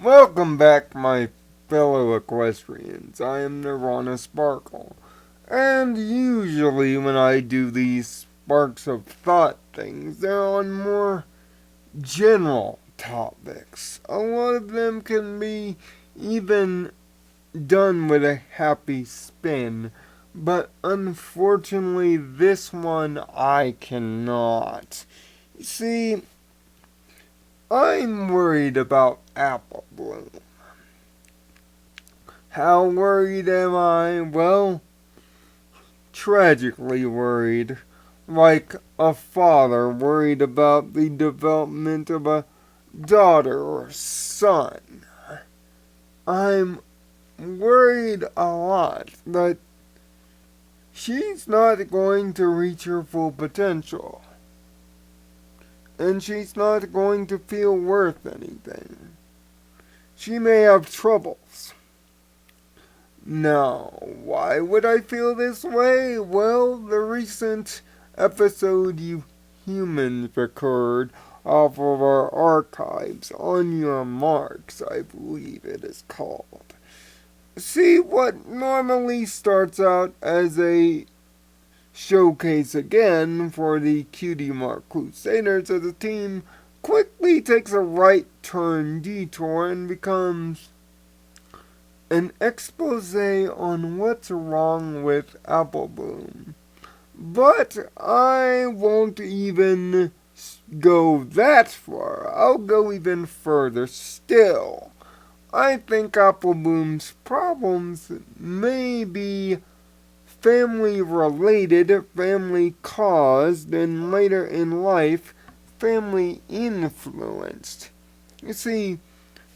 Welcome back, my fellow equestrians. I am Nirvana Sparkle. And usually when I do these sparks of thought things, they're on more general topics. A lot of them can be even done with a happy spin, but unfortunately this one I cannot. You see, I'm worried about Apple Bloom. How worried am I? Well, tragically worried. Like a father worried about the development of a daughter or son. I'm worried a lot that she's not going to reach her full potential. And she's not going to feel worth anything. She may have troubles. Now, why would I feel this way? Well, the recent episode you humans recorded off of our archives, On Your Marks, I believe it is called. See, what normally starts out as a showcase again for the Cutie Mark Crusaders as a team quickly takes a right turn detour and becomes an expose on what's wrong with Apple Bloom. But I won't even go that far. I'll go even further still. I think Apple Bloom's problems may be family related, family caused, and later in life, family influenced. You see,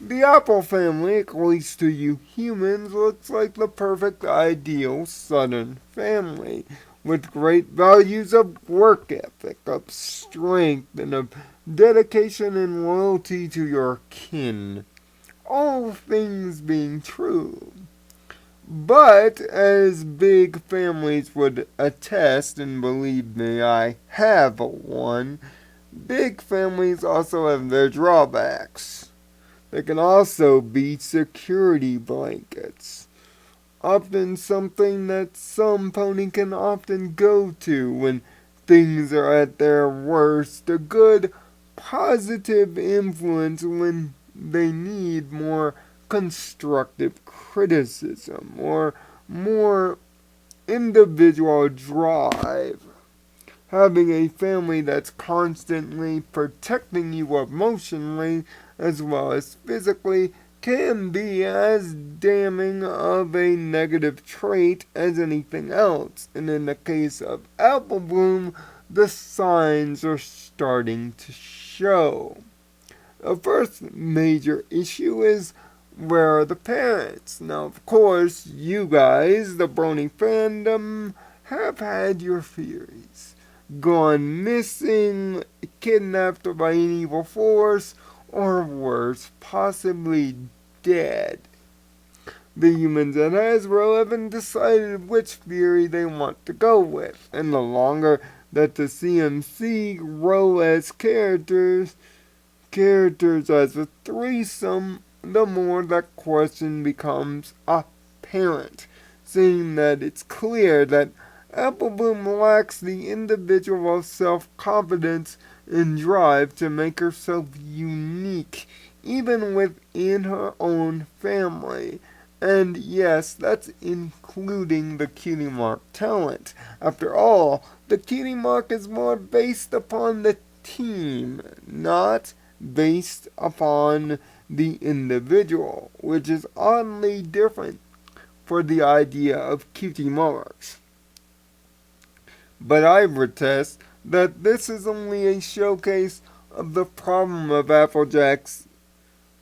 the Apple family, at least to you humans, looks like the perfect ideal Southern family, with great values of work ethic, of strength, and of dedication and loyalty to your kin. All things being true. But, as big families would attest, and believe me, I have one, big families also have their drawbacks. They can also be security blankets. Often something that some pony can often go to when things are at their worst. A good positive influence when they need more constructive criticism or more individual drive. Having a family that's constantly protecting you emotionally as well as physically can be as damning of a negative trait as anything else. And in the case of Apple Bloom, the signs are starting to show. The first major issue is, where are the parents? Now, of course, you guys, the Brony fandom, have had your theories. Gone missing, kidnapped by an evil force, or worse, possibly dead. The humans at Hasbro haven't decided which theory they want to go with, and the longer that the CMC grow as characters as a threesome, the more that question becomes apparent, seeing that it's clear that Apple Bloom lacks the individual self-confidence and drive to make herself unique, even within her own family. And yes, that's including the Cutie Mark talent. After all, the Cutie Mark is more based upon the team, not based upon the individual, which is oddly different for the idea of cutie marks. But I protest that this is only a showcase of the problem of Applejack's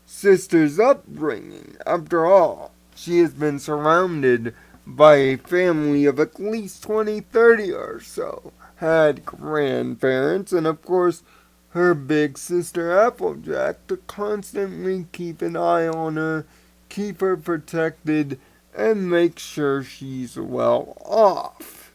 sister's upbringing. After all, she has been surrounded by a family of at least 20, 30 or so, had grandparents, and of course her big sister Applejack to constantly keep an eye on her, keep her protected, and make sure she's well off.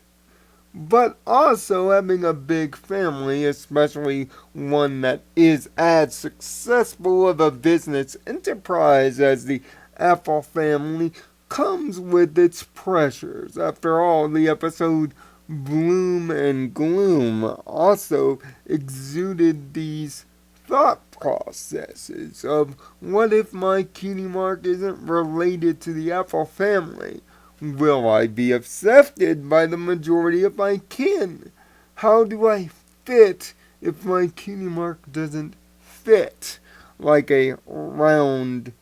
But also having a big family, especially one that is as successful of a business enterprise as the Apple family, comes with its pressures. After all, the episode Bloom and Gloom also exuded these thought processes of what if my cutie mark isn't related to the Apple family? Will I be accepted by the majority of my kin? How do I fit if my cutie mark doesn't fit? Like a round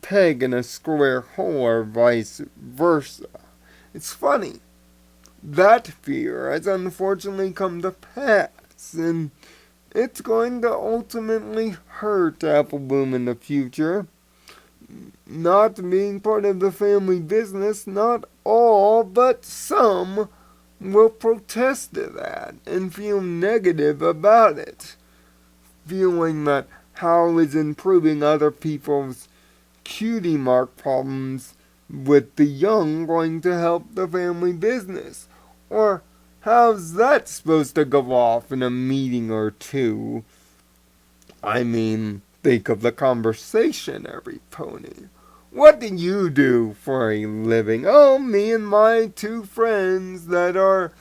peg in a square hole or vice versa. It's funny. That fear has unfortunately come to pass, and it's going to ultimately hurt Apple Bloom in the future. Not being part of the family business, not all, but some will protest to that and feel negative about it, feeling that how is improving other people's cutie mark problems with the young going to help the family business? Or how's that supposed to go off in a meeting or two? I mean, think of the conversation, every pony. What do you do for a living? Oh, me and my two friends that are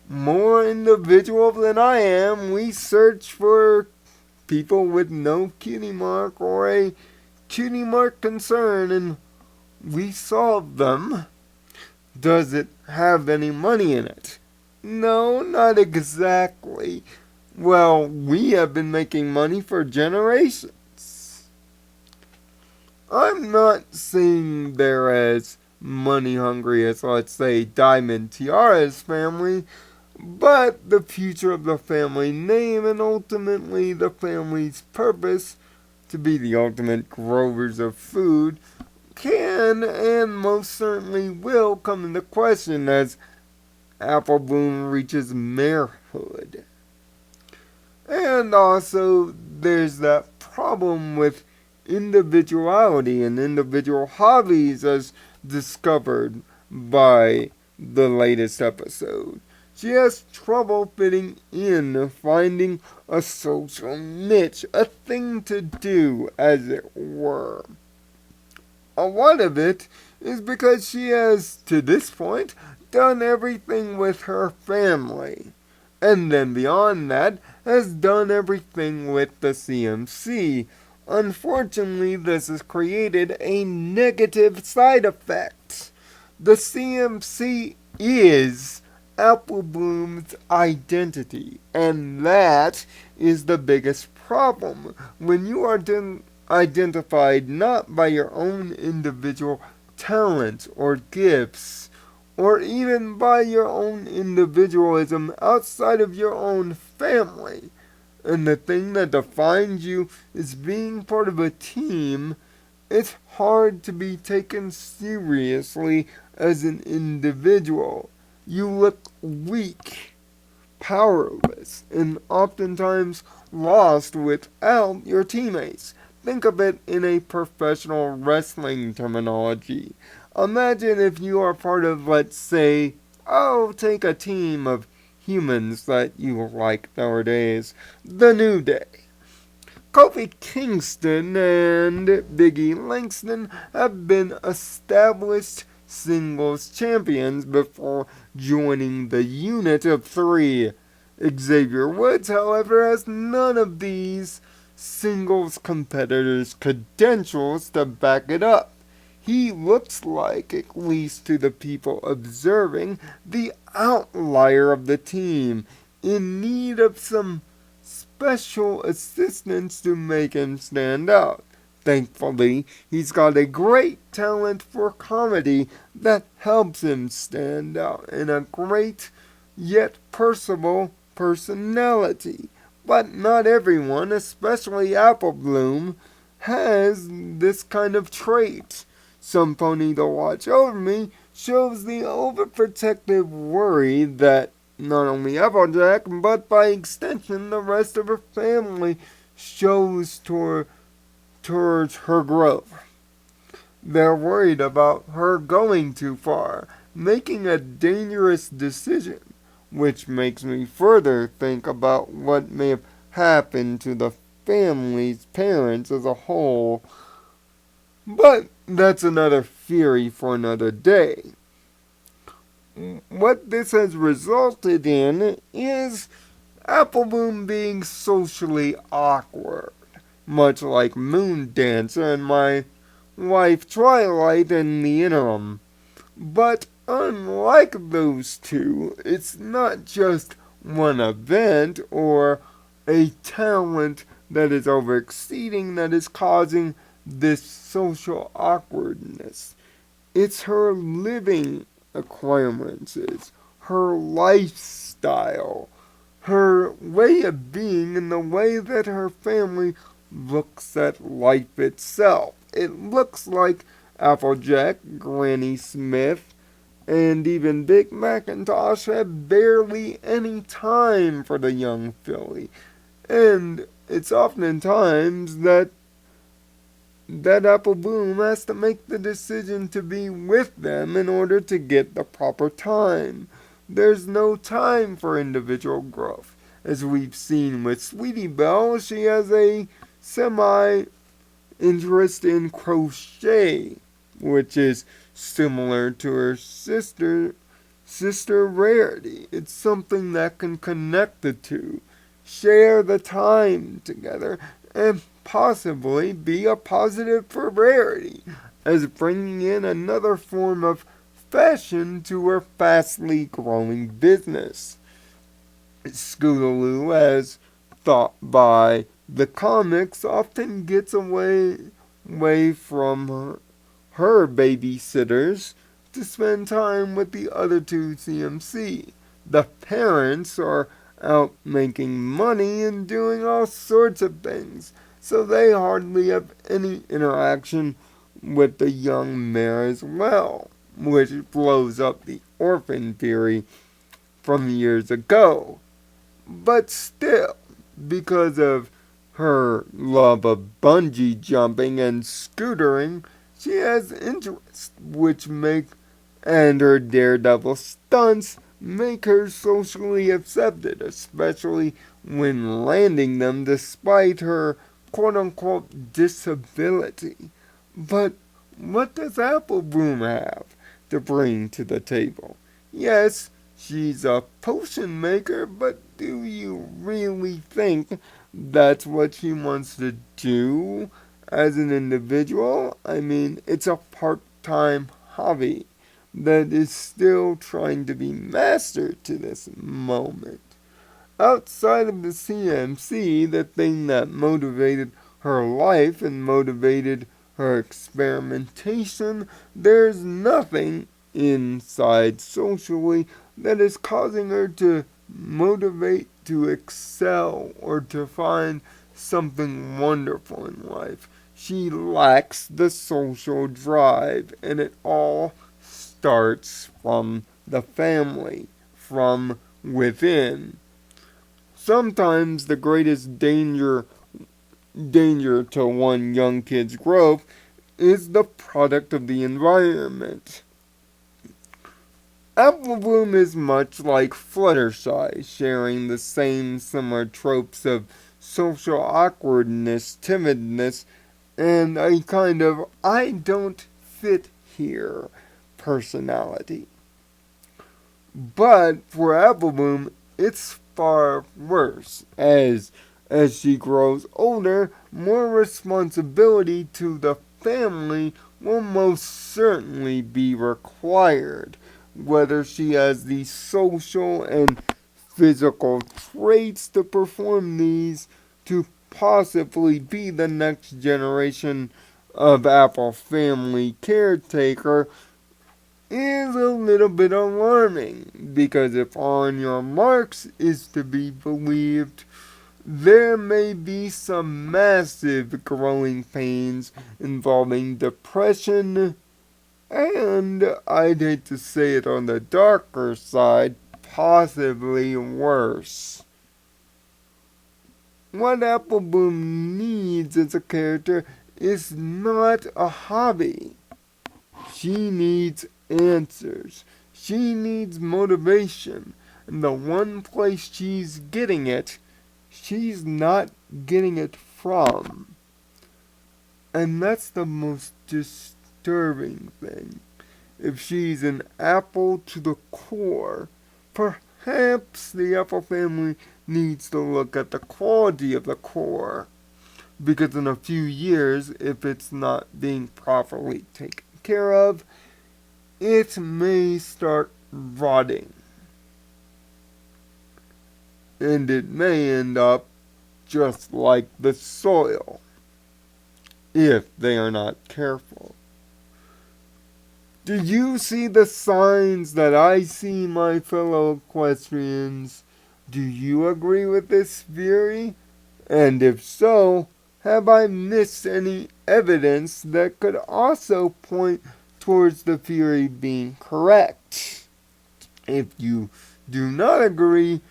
more individual than I am, we search for people with no cutie mark or a cutie mark concern and we solve them. Does it have any money in it? No, not exactly. Well, we have been making money for generations. I'm not saying they're as money hungry as, let's say, Diamond Tiara's family, but the future of the family name and ultimately the family's purpose to be the ultimate growers of food can and most certainly will come into question as Apple Bloom reaches marehood. And also, there's that problem with individuality and individual hobbies as discovered by the latest episode. She has trouble fitting in, finding a social niche, a thing to do, as it were. A lot of it is because she has, to this point, done everything with her family. And then beyond that, has done everything with the CMC. Unfortunately, this has created a negative side effect. The CMC is Apple Bloom's identity, and that is the biggest problem. When you are identified not by your own individual talents or gifts, or even by your own individualism outside of your own family, and the thing that defines you is being part of a team, it's hard to be taken seriously as an individual. You look weak, powerless, and oftentimes lost without your teammates. Think of it in a professional wrestling terminology. Imagine if you are part of, let's say, take a team of humans that you like nowadays, the New Day. Kofi Kingston and Biggie Langston have been established singles champions before joining the unit of three. Xavier Woods, however, has none of these singles competitors' credentials to back it up. He looks like, at least to the people observing, the outlier of the team, in need of some special assistance to make him stand out. Thankfully, he's got a great talent for comedy that helps him stand out, and a great yet personable personality. But not everyone, especially Apple Bloom, has this kind of trait. Some pony to watch over me shows the overprotective worry that not only Applejack, but by extension the rest of her family shows towards her growth. They're worried about her going too far, making a dangerous decision, which makes me further think about what may have happened to the family's parents as a whole. But that's another theory for another day. What this has resulted in is Appleboom being socially awkward, much like Moon Dancer and my wife Twilight in the interim. But unlike those two, it's not just one event or a talent that is overexceeding that is causing this social awkwardness. It's her living acquirements, her lifestyle, her way of being, and the way that her family looks at life itself. It looks like Applejack, Granny Smith, and even Big Macintosh have barely any time for the young filly. And it's oftentimes that Appleboom has to make the decision to be with them in order to get the proper time. There's no time for individual growth. As we've seen with Sweetie Belle, she has a semi-interest in crochet, which is similar to her sister Rarity. It's something that can connect the two, share the time together, and possibly be a positive for Rarity, as bringing in another form of fashion to her fastly growing business. Scootaloo, as thought by the comics, often gets away from her babysitters to spend time with the other two CMC. The parents are out making money and doing all sorts of things, so they hardly have any interaction with the young mare as well, which blows up the orphan theory from years ago. But still, because of her love of bungee jumping and scootering, she has interests and her daredevil stunts make her socially accepted, especially when landing them despite her quote-unquote disability. But what does Appleboom have to bring to the table? Yes, she's a potion maker, but do you really think that's what she wants to do as an individual? I mean, it's a part-time hobby that is still trying to be mastered to this moment. Outside of the CMC, the thing that motivated her life and motivated her experimentation, there's nothing inside socially that is causing her to motivate to excel or to find something wonderful in life. She lacks the social drive, and it all starts from the family, from within. Sometimes the greatest danger to one young kid's growth is the product of the environment. Appleboom is much like Fluttershy, sharing the same similar tropes of social awkwardness, timidness, and a kind of I don't fit here personality. But for Appleboom, it's far worse. As she grows older, more responsibility to the family will most certainly be required. Whether she has the social and physical traits to perform these to possibly be the next generation of Apple family caretaker is a little bit alarming, because if On Your Marks is to be believed, there may be some massive growing pains involving depression, and I'd hate to say it on the darker side, possibly worse. What Appleboom needs as a character is not a hobby. She needs answers. She needs motivation, and the one place she's getting it, she's not getting it from. And that's the most disturbing thing. If she's an apple to the core, perhaps the apple family needs to look at the quality of the core. Because in a few years, if it's not being properly taken care of, it may start rotting. And it may end up just like the soil, if they are not careful. Do you see the signs that I see, my fellow equestrians? Do you agree with this theory? And if so, have I missed any evidence that could also point towards the theory being correct? If you do not agree,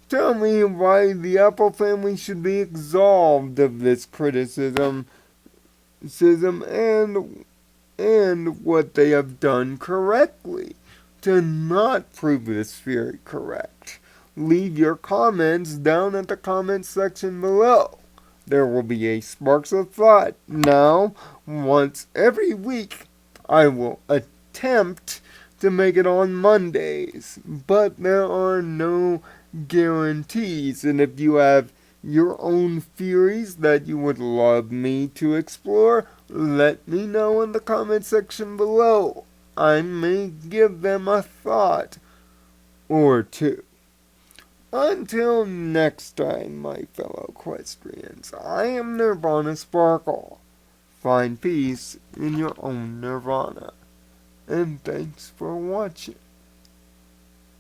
tell me why the Apple family should be absolved of this criticism and what they have done correctly to not prove this theory correct. Leave your comments down at the comment section below. There will be a Sparks of Thought. Now, once every week, I will attempt to make it on Mondays, but there are no guarantees. And if you have your own theories that you would love me to explore, let me know in the comment section below. I may give them a thought or two. Until next time, my fellow equestrians, I am Nirvana Sparkle. Find peace in your own nirvana. And thanks for watching.